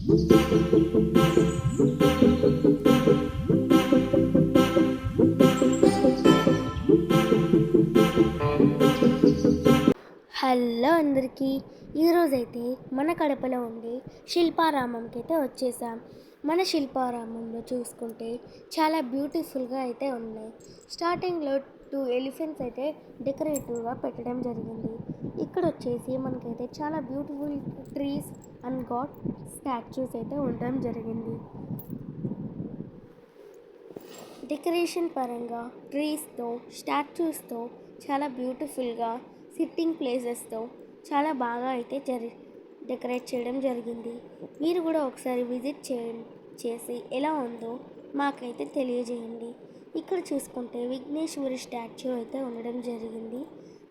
Hello అందరికీ, ఈరోజైతే మన కడపలో ఉండే శిల్పారామంకి అయితే వచ్చేసాం. మన శిల్పారామంలో చూసుకుంటే చాలా బ్యూటిఫుల్గా అయితే ఉన్నాయి. స్టార్టింగ్లో 2 ఎలిఫెంట్స్ అయితే డెకరేటివ్గా పెట్టడం జరిగింది. ఇక్కడ వచ్చేసి మనకైతే చాలా beautiful trees and God statues అయితే ఉండడం జరిగింది. డెకరేషన్ పరంగా ట్రీస్తో స్టాచ్యూస్తో చాలా బ్యూటిఫుల్గా సిట్టింగ్ ప్లేసెస్తో చాలా బాగా అయితే డెకరేట్ చేయడం జరిగింది. మీరు కూడా ఒకసారి విజిట్ చేసి ఎలా ఉందో మాకైతే తెలియజేయండి. ఇక్కడ చూసుకుంటే విఘ్నేశ్వరి స్టాచ్యూ అయితే ఉండడం జరిగింది.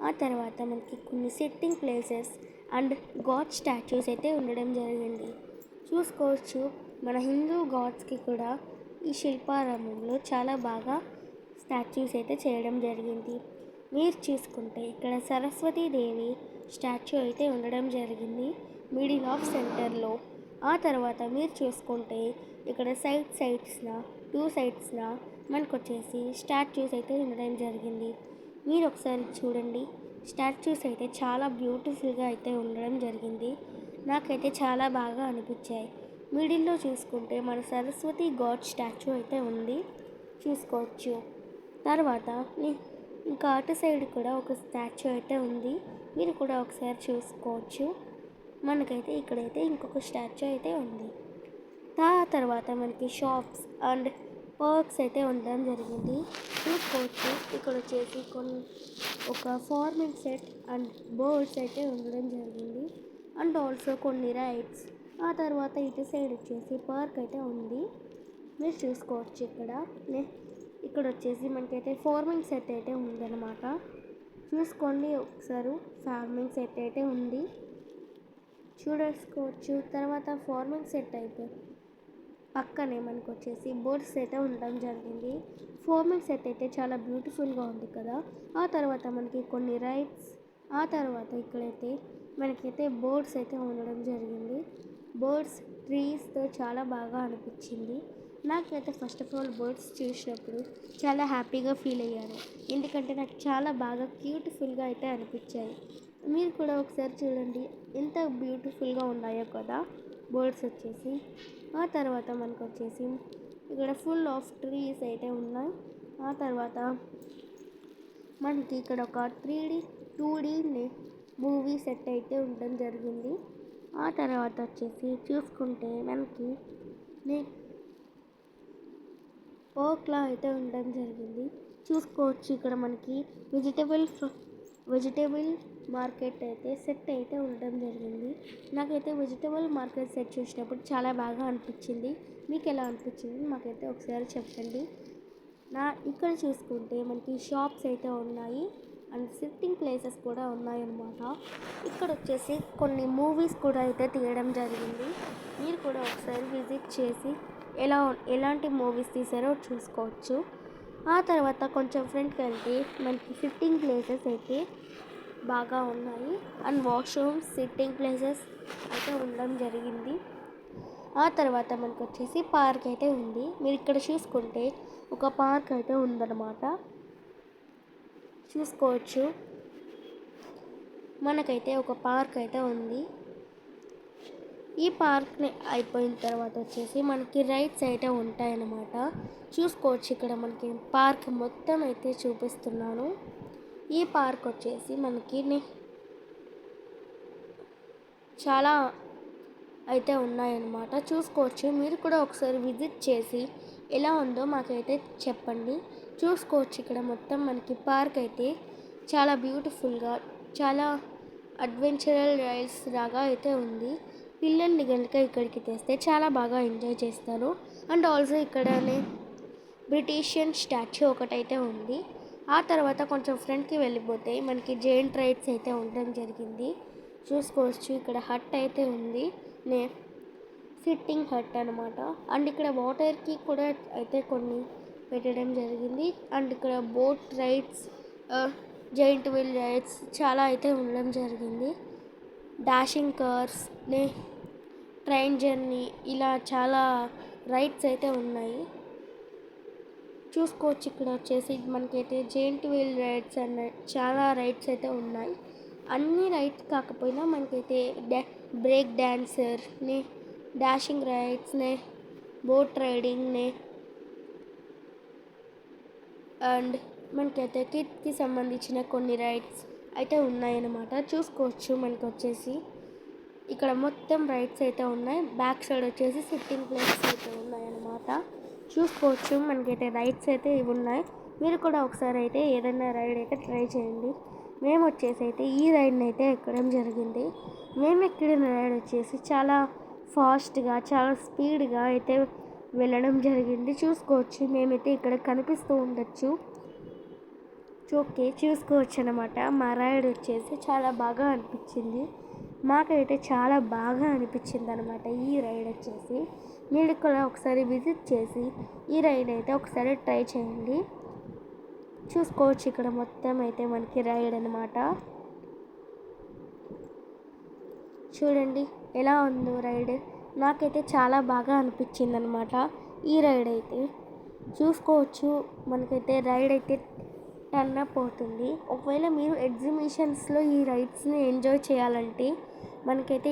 ఆ తర్వాత మనకి కొన్ని sitting places and God statues అయితే ఉండడం జరిగింది. చూసుకోవచ్చు, మన హిందూ గాడ్స్కి కూడా ఈ శిల్పారామంలో చాలా బాగా స్టాచ్యూస్ అయితే చేయడం జరిగింది. మీరు చూసుకుంటే ఇక్కడ సరస్వతీదేవి స్టాచ్యూ అయితే ఉండడం జరిగింది మిడిల్ ఆఫ్ సెంటర్లో. ఆ తర్వాత మీరు చూసుకుంటే ఇక్కడ సైడ్స్న 2 సైడ్స్న మనకు వచ్చేసి స్టాచ్యూస్ అయితే ఉండడం జరిగింది. మీరు ఒకసారి చూడండి, స్టాచ్యూస్ అయితే చాలా బ్యూటిఫుల్గా అయితే ఉండడం జరిగింది. నాకైతే చాలా బాగా అనిపించాయి. మిడిల్లో చూసుకుంటే మన సరస్వతి గాడ్ స్టాచ్యూ అయితే ఉంది, చూసుకోవచ్చు. తర్వాత ఇంకా అటు సైడ్ కూడా ఒక స్టాచ్యూ అయితే ఉంది, మీరు కూడా ఒకసారి చూసుకోవచ్చు. మనకైతే ఇక్కడైతే ఇంకొక స్టాచ్యూ అయితే ఉంది. తర్వాత మనకి షాప్స్ అండ్ పర్క్స్ అయితే ఉండడం జరిగింది, చూసుకోవచ్చు. ఇక్కడ వచ్చేసి ఒక ఫార్మింగ్ సెట్ అండ్ బర్డ్స్ అయితే ఉండడం జరిగింది అండ్ ఆల్సో కొన్ని రైడ్స్. ఆ తర్వాత ఇటు సైడ్ వచ్చేసి పార్క్ అయితే ఉంది, మీరు చూసుకోవచ్చు. ఇక్కడ వచ్చేసి మనకైతే ఫార్మింగ్ సెట్ అయితే ఉందన్నమాట, చూసుకోండి ఒకసారి. ఫార్మింగ్ సెట్ అయితే ఉంది, చూసుకోవచ్చు. తర్వాత ఫార్మింగ్ సెట్ అయితే పక్కనే మనకు వచ్చేసి బోర్డ్స్ అయితే ఉండడం జరిగింది. ఫార్మింగ్ సెట్ అయితే చాలా బ్యూటిఫుల్గా ఉంది కదా. ఆ తర్వాత మనకి కొన్ని రైడ్స్, ఆ తర్వాత ఇక్కడైతే మనకైతే బోర్డ్స్ అయితే ఉండడం జరిగింది. బర్డ్స్ ట్రీస్తో చాలా బాగా అనిపించింది. నాకైతే ఫస్ట్ ఆఫ్ ఆల్ బర్డ్స్ చూసినప్పుడు చాలా హ్యాపీగా ఫీల్ అయ్యాను, ఎందుకంటే నాకు చాలా బాగా బ్యూటిఫుల్గా అయితే అనిపించాయి. మీరు కూడా ఒకసారి చూడండి ఎంత బ్యూటిఫుల్గా ఉన్నాయో కదా బర్డ్స్ వచ్చేసి. ఆ తర్వాత మనకు వచ్చేసి ఇక్కడ ఫుల్ ఆఫ్ ట్రీస్ అయితే ఉన్నాయి. ఆ తర్వాత మనకి ఇక్కడ ఒక 3D 2D మూవీ సెట్ అయితే ఉండడం జరిగింది. ఆ తర్వాత వచ్చేసి చూసుకుంటే మనకి పార్క్లా అయితే ఉండడం జరిగింది, చూసుకోవచ్చు. ఇక్కడ మనకి వెజిటేబుల్ మార్కెట్ అయితే సెట్ అయితే ఉండడం జరిగింది. నాకైతే వెజిటేబుల్ మార్కెట్ సెట్ చూసినప్పుడు చాలా బాగా అనిపించింది. మీకు ఎలా అనిపించింది మాకైతే ఒకసారి చెప్పండి. ఇక్కడ చూసుకుంటే మనకి షాప్స్ అయితే ఉన్నాయి అండ్ సిట్టింగ్ ప్లేసెస్ కూడా ఉన్నాయన్నమాట. ఇక్కడ వచ్చేసి కొన్ని మూవీస్ కూడా అయితే తీయడం జరిగింది, మీరు కూడా ఒకసారి విజిట్ చేసి ఎలాంటి మూవీస్ తీసారో చూసుకోవచ్చు. ఆ తర్వాత కొంచెం ఫ్రంట్కి వెళ్తే మనకి సిట్టింగ్ ప్లేసెస్ అయితే బాగా ఉన్నాయి అండ్ వాష్రూమ్స్ సిట్టింగ్ ప్లేసెస్ అయితే ఉండడం జరిగింది. ఆ తర్వాత మనకు వచ్చేసి పార్క్ అయితే ఉంది, మీరు ఇక్కడ చూసుకుంటే ఒక పార్క్ అయితే ఉందన్నమాట, చూసుకోవచ్చు. మనకైతే ఒక పార్క్ అయితే ఉంది. ఈ పార్క్ని అయిపోయిన తర్వాత వచ్చేసి మనకి రైడ్స్ అయితే ఉంటాయన్నమాట, చూసుకోవచ్చు. ఇక్కడ మనకి పార్క్ మొత్తం అయితే చూపిస్తున్నాను. ఈ పార్క్ వచ్చేసి మనకి చాలా అయితే ఉన్నాయన్నమాట, చూసుకోవచ్చు. మీరు కూడా ఒకసారి విజిట్ చేసి ఎలా ఉందో మాకైతే చెప్పండి. చూసుకోవచ్చు, ఇక్కడ మొత్తం మనకి పార్క్ అయితే చాలా బ్యూటిఫుల్గా చాలా అడ్వెంచరల్ రైడ్స్ లాగా అయితే ఉంది. పిల్లల్ని కనుక ఇక్కడికి తెస్తే చాలా బాగా ఎంజాయ్ చేస్తారు. అండ్ ఆల్సో ఇక్కడనే బ్రిటిషియన్ స్టాచ్యూ ఒకటైతే ఉంది. ఆ తర్వాత కొంచెం ఫ్రంట్కి వెళ్ళిపోతే మనకి జైంట్ రైడ్స్ అయితే ఉండడం జరిగింది, చూసుకోవచ్చు. ఇక్కడ హట్ అయితే ఉంది, సిట్టింగ్ హట్ అనమాట. అండ్ ఇక్కడ వాటర్కి కూడా అయితే కొన్ని పెట్టడం జరిగింది. అండ్ ఇక్కడ boat rides, giant wheel rides చాలా అయితే ఉండడం జరిగింది. డాషింగ్ కార్స్, ట్రైన్ జర్నీ ఇలా చాలా రైడ్స్ అయితే ఉన్నాయి. చూసుకోవచ్చు ఇక్కడ వచ్చేసి మనకైతే జెయింట్ వీల్ రైడ్స్ అన్న చాలా రైడ్స్ అయితే ఉన్నాయి. అన్ని రైడ్స్ కాకపోయినా మనకైతే బ్రేక్ డ్యాన్సర్ని, డాషింగ్ రైడ్స్ని, బోట్ రైడింగ్ని అండ్ మనకైతే కిడ్స్కి సంబంధించిన కొన్ని రైడ్స్ అయితే ఉన్నాయన్నమాట. చూసుకోవచ్చు మనకి వచ్చేసి ఇక్కడ మొత్తం రైడ్స్ అయితే ఉన్నాయి. బ్యాక్ సైడ్ వచ్చేసి సిట్టింగ్ ప్లేసెస్ అయితే ఉన్నాయన్నమాట. చూసుకోవచ్చు మనకైతే రైడ్స్ అయితే ఇవి ఉన్నాయి. మీరు కూడా ఒకసారి అయితే ఏదైనా రైడ్ అయితే ట్రై చేయండి. మేము వచ్చేసి అయితే ఈ రైడ్ని అయితే ఎక్కడం జరిగింది. మేము ఎక్కిన రైడ్ వచ్చేసి చాలా ఫాస్ట్గా చాలా స్పీడ్గా అయితే వెళ్ళడం జరిగింది. చూసుకోవచ్చు మేమైతే ఇక్కడ కనిపిస్తూ ఉండొచ్చు. ఓకే చూసుకోవచ్చు అనమాట. మా రైడ్ వచ్చేసి చాలా బాగా అనిపించింది. మాకైతే చాలా బాగా అనిపించింది అనమాట ఈ రైడ్ వచ్చేసి. మీరు కూడా ఒకసారి విజిట్ చేసి ఈ రైడ్ అయితే ఒకసారి ట్రై చేయండి. చూసుకోవచ్చు ఇక్కడ మొత్తం అయితే మనకి రైడ్ అనమాట. చూడండి ఎలా ఉందో రైడ్. నాకైతే చాలా బాగా అనిపించింది అనమాట ఈ రైడ్ అయితే. చూసుకోవచ్చు మనకైతే రైడ్ అయితే టర్న్ అప్ అవుతుంది. ఒకవేళ మీరు ఎగ్జిబిషన్స్లో ఈ రైడ్స్ని ఎంజాయ్ చేయాలంటే మనకైతే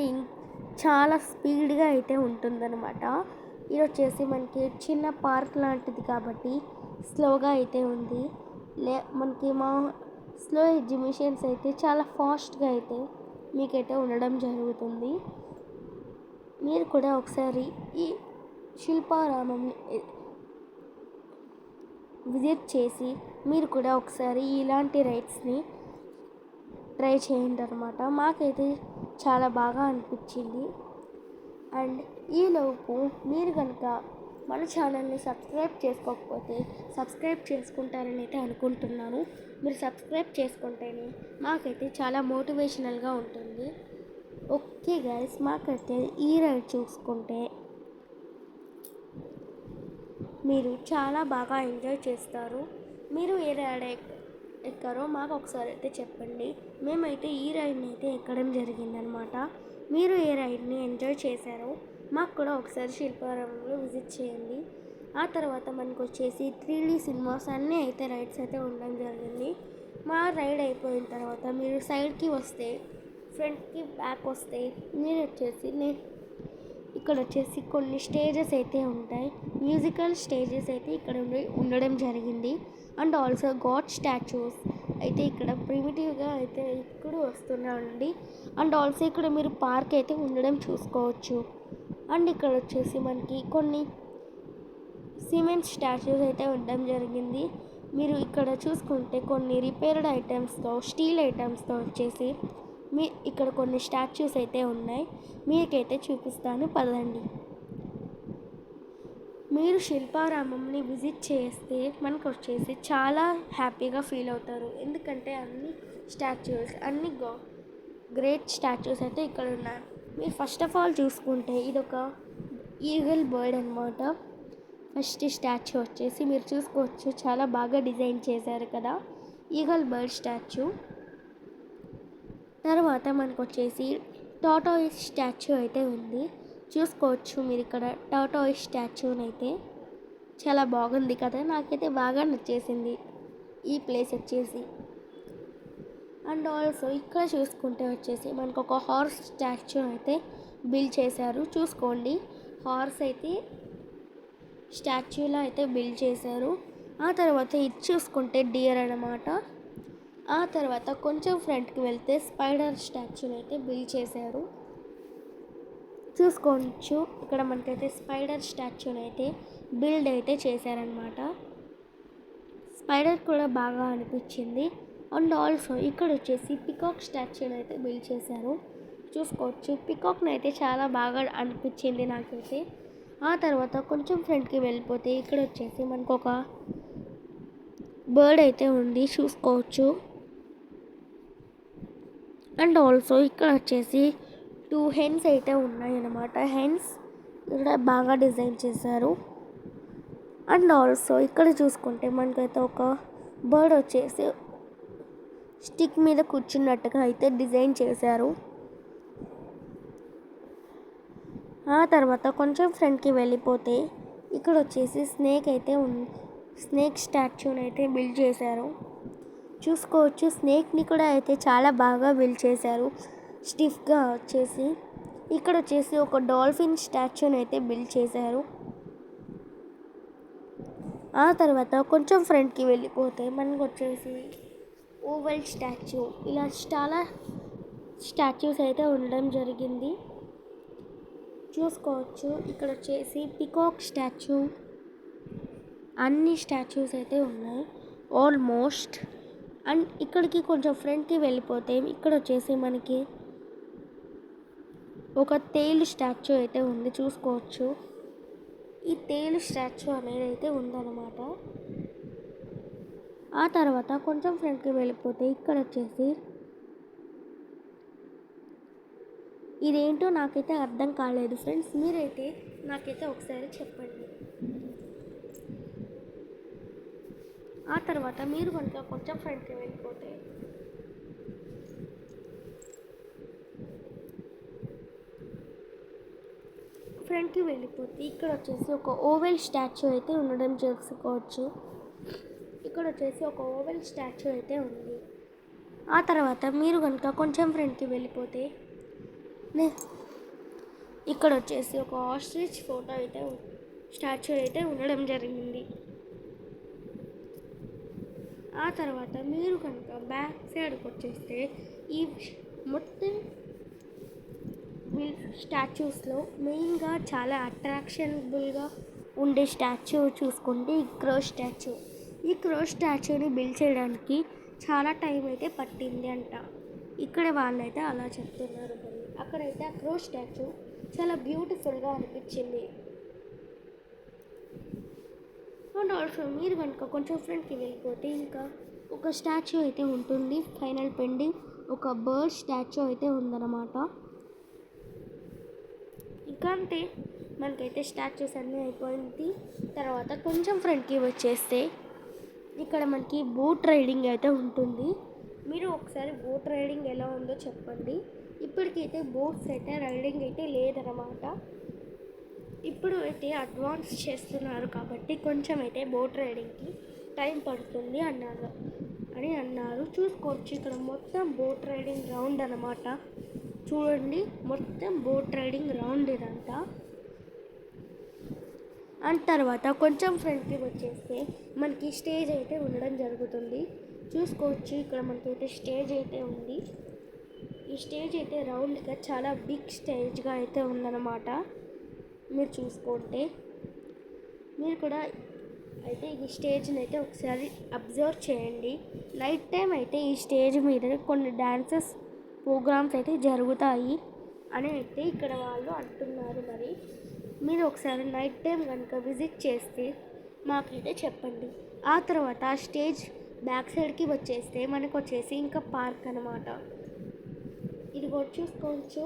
చాలా స్పీడ్గా అయితే ఉంటుందన్నమాట. ఇది వచ్చేసి మనకి చిన్న పార్క్ లాంటిది కాబట్టి స్లోగా అయితే ఉంది. మనకి మా స్లో ఎగ్జిబిషన్స్ అయితే చాలా ఫాస్ట్గా అయితే మీకైతే ఉండడం జరుగుతుంది. మీరు కూడా ఒకసారి ఈ శిల్పారామంని విజిట్ చేసి మీరు కూడా ఒకసారి ఇలాంటి రైడ్స్ని ట్రై చేయండి అనమాట. మాకైతే చాలా బాగా అనిపించింది. అండ్ ఈలోపు మీరు కనుక మన ఛానల్ని సబ్స్క్రైబ్ చేసుకోకపోతే సబ్స్క్రైబ్ చేసుకుంటారని అయితే అనుకుంటున్నాను. మీరు సబ్స్క్రైబ్ చేసుకుంటేనే మాకైతే చాలా మోటివేషనల్గా ఉంటుంది. ఓకే గైస్, మాకైతే ఈ రైడ్ చూసుకుంటే మీరు చాలా బాగా ఎంజాయ్ చేస్తారు. మీరు ఏ రైడ్ ఎక్కారో మాకు ఒకసారి అయితే చెప్పండి. మేమైతే ఈ రైడ్ని అయితే ఎక్కడం జరిగిందనమాట. మీరు ఏ రైడ్ని ఎంజాయ్ చేశారో మాకు కూడా ఒకసారి శిల్పారామంలో విజిట్ చేయండి. ఆ తర్వాత మనకు వచ్చేసి 3D సినిమాస్ అన్నీ అయితే రైడ్స్ అయితే ఉండడం జరిగింది. మా రైడ్ అయిపోయిన తర్వాత మీరు సైడ్కి వస్తే ఫ్రంట్కి బ్యాక్ వస్తే మీరు వచ్చేసి ఇక్కడ వచ్చేసి కొన్ని స్టేజెస్ అయితే ఉంటాయి. మ్యూజికల్ స్టేజెస్ అయితే ఇక్కడ ఉండడం జరిగింది. అండ్ ఆల్సో గాడ్ స్టాచ్యూస్ అయితే ఇక్కడ ప్రిమిటివ్గా అయితే ఇక్కడ వస్తున్నాయండి. అండ్ ఆల్సో ఇక్కడ మీరు పార్క్ అయితే ఉండడం చూసుకోవచ్చు. అండ్ ఇక్కడ వచ్చేసి మనకి కొన్ని సిమెంట్ స్టాచ్యూస్ అయితే ఉండడం జరిగింది. మీరు ఇక్కడ చూసుకుంటే కొన్ని రిపేర్డ్ ఐటమ్స్తో స్టీల్ ఐటమ్స్తో వచ్చేసి ఇక్కడ కొన్ని స్టాచ్యూస్ అయితే ఉన్నాయి. మీకైతే చూపిస్తాను పదండి. మీరు శిల్పారామంని విజిట్ చేస్తే మనకు వచ్చేసి చాలా హ్యాపీగా ఫీల్ అవుతారు. ఎందుకంటే అన్ని స్టాచ్యూస్ అన్ని గ్రేట్ స్టాచ్యూస్ అయితే ఇక్కడ ఉన్నాయి. మీరు ఫస్ట్ ఆఫ్ ఆల్ చూసుకుంటే ఇదొక ఈగల్ బర్డ్ అనమాట. ఫస్ట్ స్టాచ్యూ వచ్చేసి మీరు చూసుకోవచ్చు చాలా బాగా డిజైన్ చేశారు కదా, ఈగల్ బర్డ్ స్టాచ్యూ. తర్వాత మనకు వచ్చేసి టార్టాయిస్ స్టాచ్యూ అయితే ఉంది. చూసుకోవచ్చు మీరు ఇక్కడ టార్టాయిస్ స్టాచ్యూని అయితే చాలా బాగుంది కదా, నాకైతే బాగా నచ్చేసింది ఈ ప్లేస్ వచ్చేసి. అండ్ ఆల్సో ఇక్కడ చూసుకుంటే వచ్చేసి మనకు ఒక హార్స్ స్టాచ్యూ అయితే బిల్డ్ చేశారు. చూసుకోండి హార్స్ అయితే స్టాచ్యూలో అయితే బిల్డ్ చేశారు. ఆ తర్వాత ఇది చూసుకుంటే డియర్ అన్నమాట. ఆ తర్వాత కొంచెం ఫ్రంట్కి వెళ్తే స్పైడర్ స్టాచ్యూని అయితే బిల్డ్ చేశారు. చూసుకోవచ్చు ఇక్కడ మనకైతే స్పైడర్ స్టాచ్యూని అయితే బిల్డ్ అయితే చేశారనమాట. స్పైడర్ కూడా బాగా అనిపించింది. అండ్ ఆల్సో ఇక్కడ వచ్చేసి పికాక్ స్టాచ్యూని అయితే బిల్డ్ చేశారు. చూసుకోవచ్చు పికాక్ని అయితే చాలా బాగా అనిపించింది నాకైతే. ఆ తర్వాత కొంచెం ఫ్రంట్కి వెళ్ళిపోతే ఇక్కడ వచ్చేసి మనకు ఒక బర్డ్ అయితే ఉంది చూసుకోవచ్చు. అండ్ ఆల్సో ఇక్కడ వచ్చేసి 2 హెన్స్ అయితే ఉన్నాయి అన్నమాట. హెన్స్ ఇక్కడ బాగా డిజైన్ చేశారు. అండ్ ఆల్సో ఇక్కడ చూసుకుంటే మనకైతే ఒక బర్డ్ వచ్చేసి స్టిక్ మీద కూర్చున్నట్టుగా అయితే డిజైన్ చేశారు. ఆ తర్వాత కొంచెం ఫ్రంట్కి వెళ్ళిపోతే ఇక్కడ వచ్చేసి స్నేక్ అయితే ఉంది. స్నేక్ స్టాచ్యూని అయితే బిల్డ్ చేశారు. చూసుకోవచ్చు, స్నేక్ని కూడా అయితే చాలా బాగా బిల్డ్ చేశారు స్టిఫ్గా వచ్చేసి. ఇక్కడ వచ్చేసి ఒక డాల్ఫిన్ స్టాచ్యూని అయితే బిల్డ్ చేశారు. ఆ తర్వాత కొంచెం ఫ్రంట్కి వెళ్ళిపోతే మనకు వచ్చేసి ఓవల్ స్టాచ్యూ, ఇలా చాలా స్టాచ్యూస్ అయితే ఉండడం జరిగింది. చూసుకోవచ్చు, ఇక్కడ వచ్చేసి పికాక్ స్టాచ్యూ, అన్ని స్టాచ్యూస్ అయితే ఉన్నాయి ఆల్మోస్ట్. అండ్ ఇక్కడికి కొంచెం ఫ్రంట్కి వెళ్ళిపోతే ఇక్కడ వచ్చేసి మనకి ఒక తేలు స్టాచ్యూ అయితే ఉంది. చూసుకోవచ్చు, ఈ తేలు స్టాచ్యూ అనేది అయితే ఉందన్నమాట. ఆ తర్వాత కొంచెం ఫ్రంట్కి వెళ్ళిపోతే ఇక్కడ వచ్చేసి ఇదేంటో నాకైతే అర్థం కాలేదు ఫ్రెండ్స్, మీరైతే నాకైతే ఒకసారి చెప్పండి. ఆ తర్వాత మీరు కనుక కొంచెం ఫ్రంట్కి వెళ్ళిపోతే ఇక్కడ వచ్చేసి ఒక ఓవెల్ స్టాచ్యూ అయితే ఉండడం చేసుకోవచ్చు. ఇక్కడ వచ్చేసి ఒక ఓవెల్ స్టాచ్యూ అయితే ఉంది. ఆ తర్వాత మీరు కనుక కొంచెం ఫ్రంట్కి వెళ్ళిపోతే ఇక్కడ వచ్చేసి ఒక ఆస్ట్రిచ్ ఫోటో అయితే స్టాచ్యూ అయితే ఉండడం జరిగింది. ఆ తర్వాత మీరు కనుక బ్యాక్ సైడ్కి వచ్చేస్తే ఈ మొత్తం స్టాచ్యూస్లో మెయిన్గా చాలా అట్రాక్షనబుల్గా ఉండే స్టాచ్యూ చూసుకుంటే ఈ క్రో స్టాచ్యూ. ఈ క్రో స్టాచ్యూని బిల్డ్ చేయడానికి చాలా టైం అయితే పట్టింది అంట. ఇక్కడ వాళ్ళైతే అలా చెప్తున్నారు. అక్కడైతే ఆ క్రో స్టాచ్యూ చాలా బ్యూటిఫుల్గా అనిపించింది. అండ్ ఆల్సో మీరు కనుక కొంచెం ఫ్రంట్కి వెళ్ళిపోతే ఇంకా ఒక స్టాచ్యూ అయితే ఉంటుంది, ఫైనల్ పెండింగ్ ఒక బర్డ్ స్టాచ్యూ అయితే ఉందన్నమాట. ఇంకా అంటే మనకైతే స్టాచ్యూస్ అన్నీ అయిపోయింది. తర్వాత కొంచెం ఫ్రంట్కి వచ్చేస్తే ఇక్కడ మనకి బోట్ రైడింగ్ అయితే ఉంటుంది. మీరు ఒకసారి బోట్ రైడింగ్ ఎలా ఉందో చెప్పండి. ఇప్పటికైతే బోట్స్ అయితే రైడింగ్ అయితే లేదన్నమాట. ఇప్పుడు అయితే అడ్వాన్స్ చేస్తున్నారు కాబట్టి కొంచెం అయితే బోట్ రైడింగ్కి టైం పడుతుంది అన్నారు. చూసుకోవచ్చు, ఇక్కడ మొత్తం బోట్ రైడింగ్ రౌండ్ అన్నమాట. చూడండి, మొత్తం బోట్ రైడింగ్ రౌండ్ ఇదంతా. అండ్ తర్వాత కొంచెం ఫ్రంట్కి వచ్చేస్తే మనకి స్టేజ్ అయితే ఉండడం జరుగుతుంది. చూసుకోవచ్చు, ఇక్కడ మనకైతే స్టేజ్ అయితే ఉంది. ఈ స్టేజ్ అయితే రౌండ్గా చాలా బిగ్ స్టేజ్గా అయితే ఉందన్నమాట. మీరు చూసుకుంటే మీరు కూడా అయితే ఈ స్టేజ్ని అయితే ఒకసారి అబ్జర్వ్ చేయండి. నైట్ టైం అయితే ఈ స్టేజ్ మీద కొన్ని డాన్సెస్ ప్రోగ్రామ్స్ అయితే జరుగుతాయి అని అయితే ఇక్కడ వాళ్ళు అంటున్నారు. మరి మీరు ఒకసారి నైట్ టైం కనుక విజిట్ చేస్తే మాకైతే చెప్పండి. ఆ తర్వాత ఆ స్టేజ్ బ్యాక్ సైడ్కి వచ్చేస్తే మనకు వచ్చేసి ఇంకా పార్క్ అనమాట. ఇది కూడా చూసుకోవచ్చు,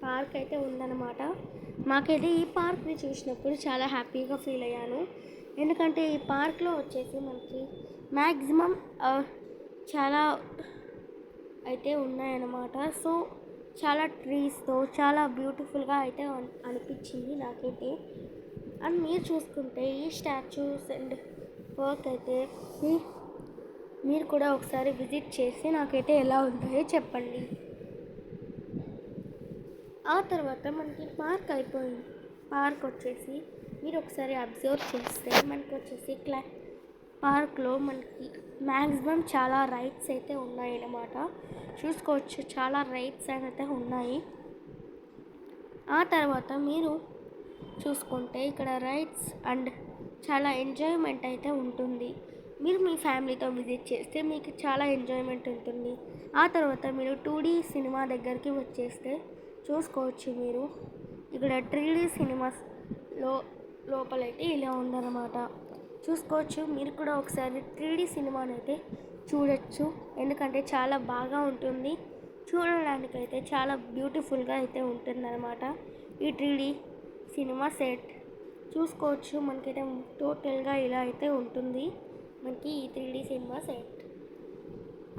పార్క్ అయితే ఉందన్నమాట. మాకైతే ఈ పార్క్ని చూసినప్పుడు చాలా హ్యాపీగా ఫీల్ అయ్యాను. ఎందుకంటే ఈ పార్క్లో వచ్చేసి మనకి మ్యాక్సిమం చాలా అయితే ఉన్నాయన్నమాట. సో చాలా ట్రీస్తో చాలా బ్యూటిఫుల్గా అయితే అనిపించింది నాకైతే. అండ్ మీరు చూసుకుంటే ఈ స్టాచ్యూస్ అండ్ వర్క్ అయితే మీరు కూడా ఒకసారి విజిట్ చేసి నాకైతే ఎలా ఉంటాయో చెప్పండి. ఆ తర్వాత మనకి పార్క్ అయిపోయింది. పార్క్ వచ్చేసి మీరు ఒకసారి అబ్జర్వ్ చేస్తే మనకి వచ్చేసి పార్క్లో మనకి మ్యాక్సిమం చాలా రైడ్స్ అయితే ఉన్నాయన్నమాట. చూసుకోవచ్చు, చాలా రైడ్స్ అయితే ఉన్నాయి. ఆ తర్వాత మీరు చూసుకుంటే ఇక్కడ రైడ్స్ అండ్ చాలా ఎంజాయ్మెంట్ అయితే ఉంటుంది. మీరు మీ ఫ్యామిలీతో విజిట్ చేస్తే మీకు చాలా ఎంజాయ్మెంట్ ఉంటుంది. ఆ తర్వాత మీరు 2D సినిమా దగ్గరికి వచ్చేస్తే చూసుకోవచ్చు, మీరు ఇక్కడ 3D సినిమాస్ లోపలైతే ఇలా ఉందన్నమాట. చూసుకోవచ్చు, మీరు కూడా ఒకసారి 3D సినిమాని అయితే చూడొచ్చు. ఎందుకంటే చాలా బాగా ఉంటుంది, చూడడానికైతే చాలా బ్యూటిఫుల్గా అయితే ఉంటుందన్నమాట ఈ 3D సినిమా సెట్. చూసుకోవచ్చు, మనకైతే టోటల్గా ఇలా అయితే ఉంటుంది మనకి ఈ 3D సినిమా సెట్.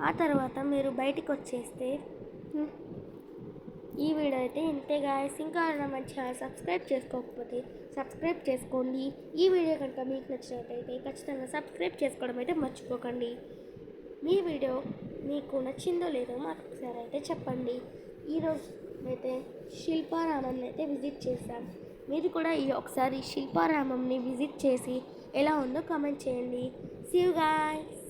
ఆ తర్వాత మీరు బయటికి వచ్చేస్తే ఈ వీడియో అయితే ఇంతే గాయస్. ఇంకా మన ఛానల్ సబ్స్క్రైబ్ చేసుకోకపోతే సబ్స్క్రైబ్ చేసుకోండి. ఈ వీడియో కనుక మీకు నచ్చినట్లయితే ఖచ్చితంగా సబ్స్క్రైబ్ చేసుకోవడం అయితే మర్చిపోకండి. మీ వీడియో మీకు నచ్చిందో లేదో మాకు ఒకసారి అయితే చెప్పండి. ఈరోజు అయితే శిల్పారామంని అయితే విజిట్ చేశాం. మీరు కూడా ఒకసారి శిల్పారామంని విజిట్ చేసి ఎలా ఉందో కామెంట్ చేయండి. See you guys.